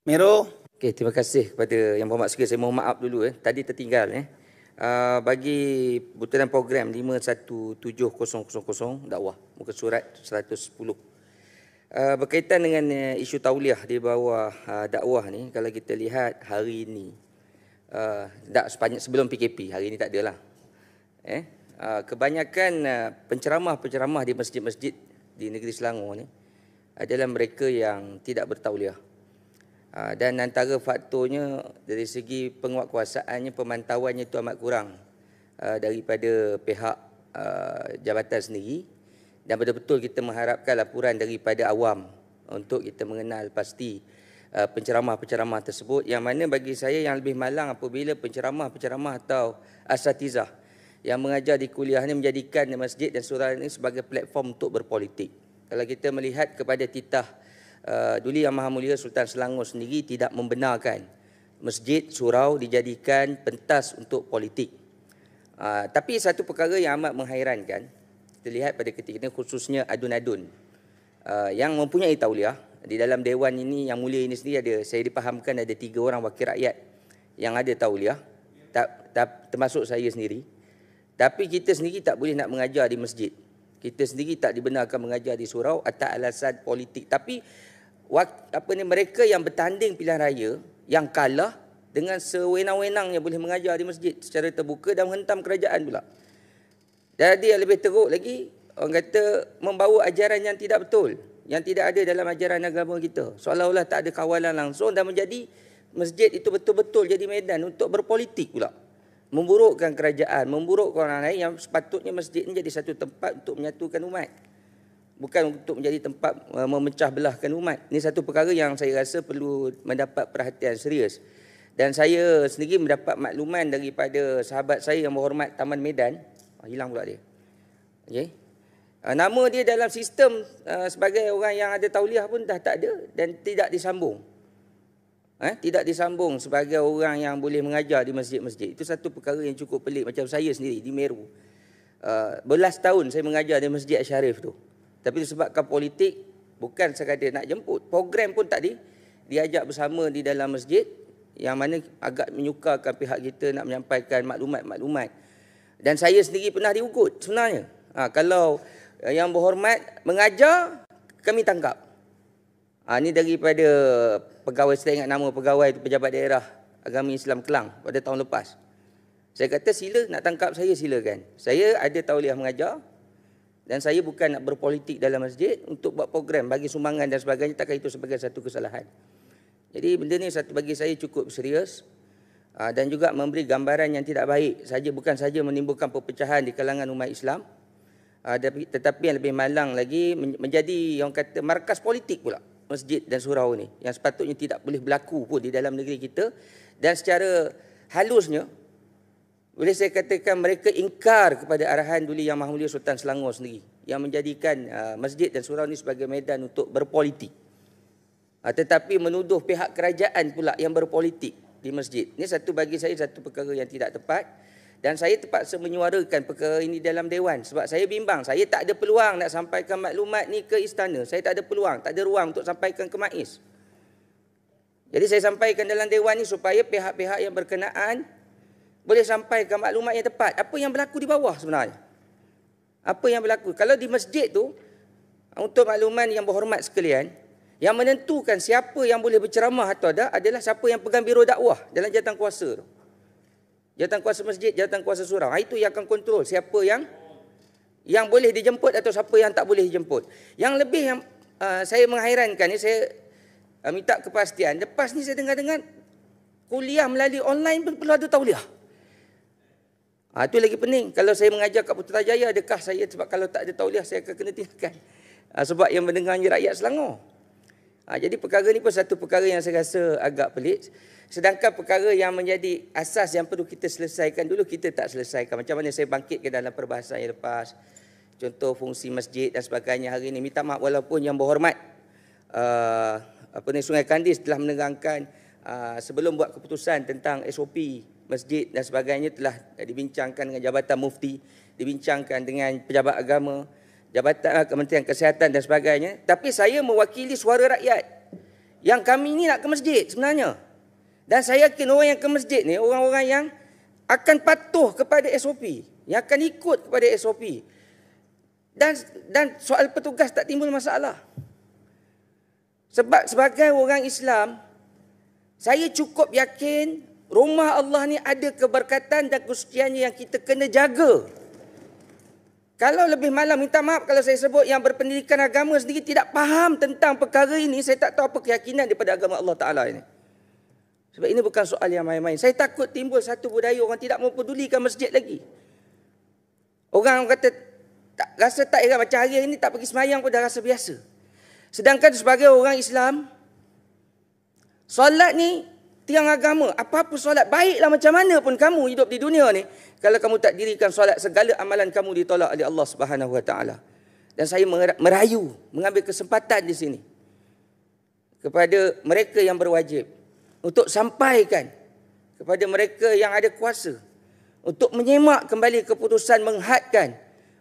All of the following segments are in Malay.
Mero. Okey, terima kasih kepada Yang Berhormat Speaker. Saya mohon maaf dulu tadi tertinggal bagi butiran program 517000 dakwah muka surat 110 berkaitan dengan isu tauliah di bawah dakwah ni. Kalau kita lihat hari ini tak sepanjang sebelum PKP, hari ini tak adalah kebanyakan penceramah-penceramah di masjid-masjid di negeri Selangor ni adalah mereka yang tidak bertauliah. Dan antara faktornya dari segi penguatkuasaannya, pemantauannya itu amat kurang daripada pihak jabatan sendiri, dan betul-betul kita mengharapkan laporan daripada awam untuk kita mengenal pasti penceramah-penceramah tersebut, yang mana bagi saya yang lebih malang apabila penceramah-penceramah atau asatizah yang mengajar di kuliah ini menjadikan masjid dan surau ini sebagai platform untuk berpolitik. Kalau kita melihat kepada titah Duli Yang Maha Mulia Sultan Selangor sendiri tidak membenarkan masjid, surau dijadikan pentas untuk politik. Tapi satu perkara yang amat menghairankan, kita lihat pada ketika ini khususnya adun-adun yang mempunyai tauliah. Di dalam dewan ini yang mulia ini sendiri ada, saya dipahamkan ada 3 orang wakil rakyat yang ada tauliah, termasuk saya sendiri. Tapi kita sendiri tak boleh nak mengajar di masjid. Kita sendiri tak dibenarkan mengajar di surau atas alasan politik. Tapi mereka yang bertanding pilihan raya yang kalah dengan sewenang-wenangnya boleh mengajar di masjid secara terbuka dan menghentam kerajaan pula. Jadi yang lebih teruk lagi, orang kata membawa ajaran yang tidak betul, yang tidak ada dalam ajaran agama kita. Seolah-olah tak ada kawalan langsung dan menjadi masjid itu betul-betul jadi medan untuk berpolitik pula. Memburukkan kerajaan, memburukkan orang lain, yang sepatutnya masjid ini jadi satu tempat untuk menyatukan umat, bukan untuk menjadi tempat memecah belahkan umat. Ini satu perkara yang saya rasa perlu mendapat perhatian serius. Dan saya sendiri mendapat makluman daripada sahabat saya yang berhormat Taman Medan, hilang pula dia. Okay. Nama dia dalam sistem sebagai orang yang ada tauliah pun dah tak ada dan tidak disambung. Tidak disambung sebagai orang yang boleh mengajar di masjid-masjid. Itu satu perkara yang cukup pelik. Macam saya sendiri di Meru, belas tahun saya mengajar di Masjid Asy-Syarif tu. Tapi disebabkan politik, bukan sekadar nak jemput, program pun tak diajak bersama di dalam masjid, yang mana agak menyukarkan pihak kita nak menyampaikan maklumat-maklumat. Dan saya sendiri pernah diugut sebenarnya. Kalau yang berhormat mengajar, kami tangkap. Ini daripada pegawai, saya ingat nama pegawai itu, pejabat daerah Agama Islam Kelang pada tahun lepas. Saya kata sila nak tangkap saya, silakan. Saya ada tauliah mengajar dan saya bukan nak berpolitik dalam masjid untuk buat program, bagi sumbangan dan sebagainya. Takkan itu sebagai satu kesalahan. Jadi benda ni satu bagi saya cukup serius dan juga memberi gambaran yang tidak baik. Bukan saja menimbulkan perpecahan di kalangan umat Islam, tetapi yang lebih malang lagi menjadi yang kata markas politik pula masjid dan surau ni, yang sepatutnya tidak boleh berlaku pun di dalam negeri kita. Dan secara halusnya boleh saya katakan mereka ingkar kepada arahan Duli Yang Maha Mulia Sultan Selangor sendiri, yang menjadikan masjid dan surau ni sebagai medan untuk berpolitik. Tetapi menuduh pihak kerajaan pula yang berpolitik di masjid. Ini satu bagi saya satu perkara yang tidak tepat. Dan saya terpaksa menyuarakan perkara ini dalam dewan sebab saya bimbang. Saya tak ada peluang nak sampaikan maklumat ni ke istana. Saya tak ada peluang, tak ada ruang untuk sampaikan ke MAIS. Jadi saya sampaikan dalam dewan ni supaya pihak-pihak yang berkenaan boleh sampaikan maklumat yang tepat. Apa yang berlaku di bawah sebenarnya? Apa yang berlaku? Kalau di masjid tu, untuk makluman yang berhormat sekalian, yang menentukan siapa yang boleh berceramah atau tak adalah siapa yang pegang biro dakwah dalam jawatan kuasa tu. Jawatan kuasa masjid, jawatan kuasa surau. Itu yang akan kontrol siapa yang boleh dijemput atau siapa yang tak boleh dijemput. Yang lebih yang saya menghairankan ni, saya minta kepastian. Lepas ni saya dengar-dengar kuliah melalui online pun perlu ada tauliah. Itu lagi pening. Kalau saya mengajar kat Putrajaya, adakah saya, sebab kalau tak ada tauliah saya akan kena tinggalkan. Sebab yang mendengarnya rakyat Selangor. Jadi perkara ni pun satu perkara yang saya rasa agak pelik. Sedangkan perkara yang menjadi asas yang perlu kita selesaikan dulu, kita tak selesaikan. Macam mana saya bangkitkan dalam perbahasan yang lepas, contoh fungsi masjid dan sebagainya. Hari ini minta maaf walaupun yang berhormat Sungai Kandis telah menerangkan sebelum buat keputusan tentang SOP masjid dan sebagainya telah dibincangkan dengan Jabatan Mufti, dibincangkan dengan pejabat agama, Jabatan Kementerian Kesihatan dan sebagainya. Tapi saya mewakili suara rakyat yang kami ni nak ke masjid sebenarnya. Dan saya yakin orang yang ke masjid ni, orang-orang yang akan patuh kepada SOP, yang akan ikut kepada SOP. Dan soal petugas tak timbul masalah. Sebab sebagai orang Islam, saya cukup yakin rumah Allah ni ada keberkatan dan kesuciannya yang kita kena jaga. Kalau lebih malam, minta maaf kalau saya sebut yang berpendidikan agama sendiri tidak faham tentang perkara ini, saya tak tahu apa keyakinan daripada agama Allah Ta'ala ini. Sebab ini bukan soal yang main-main. Saya takut timbul satu budaya orang tidak mempedulikan masjid lagi. Orang kata, rasa tak heran macam hari ini tak pergi semayang pun dah rasa biasa. Sedangkan sebagai orang Islam, solat ni tiang agama. Apa-apa solat, baiklah macam mana pun kamu hidup di dunia ni, kalau kamu tak dirikan solat, segala amalan kamu ditolak oleh Allah Subhanahu Wa Taala. Dan saya merayu, mengambil kesempatan di sini kepada mereka yang berwajib untuk sampaikan kepada mereka yang ada kuasa untuk menyemak kembali keputusan menghadkan,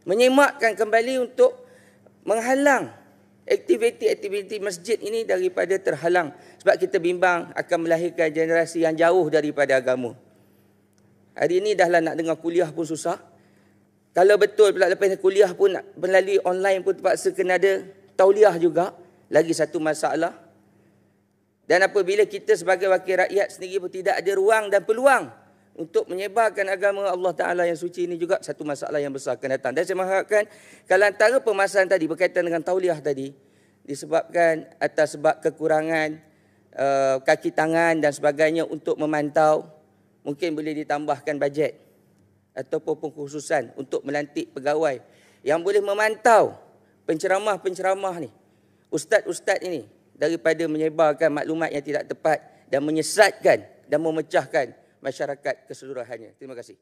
menyemakkan kembali untuk menghalang aktiviti-aktiviti masjid ini daripada terhalang. Sebab kita bimbang akan melahirkan generasi yang jauh daripada agama. Hari ini dahlah nak dengar kuliah pun susah. Kalau betul pula lepas kuliah pun melalui online pun terpaksa kena ada tauliah juga. Lagi satu masalah. Dan apabila kita sebagai wakil rakyat sendiri pun tidak ada ruang dan peluang untuk menyebarkan agama Allah Ta'ala yang suci ini, juga satu masalah yang besar akan datang. Dan saya mengharapkan kalau antara permasalahan tadi berkaitan dengan tauliah tadi disebabkan atas sebab kekurangan kaki tangan dan sebagainya untuk memantau, mungkin boleh ditambahkan bajet ataupun pengkhususan untuk melantik pegawai yang boleh memantau penceramah-penceramah ni, ustaz-ustaz ini, daripada menyebarkan maklumat yang tidak tepat dan menyesatkan dan memecahkan masyarakat keseluruhannya. Terima kasih.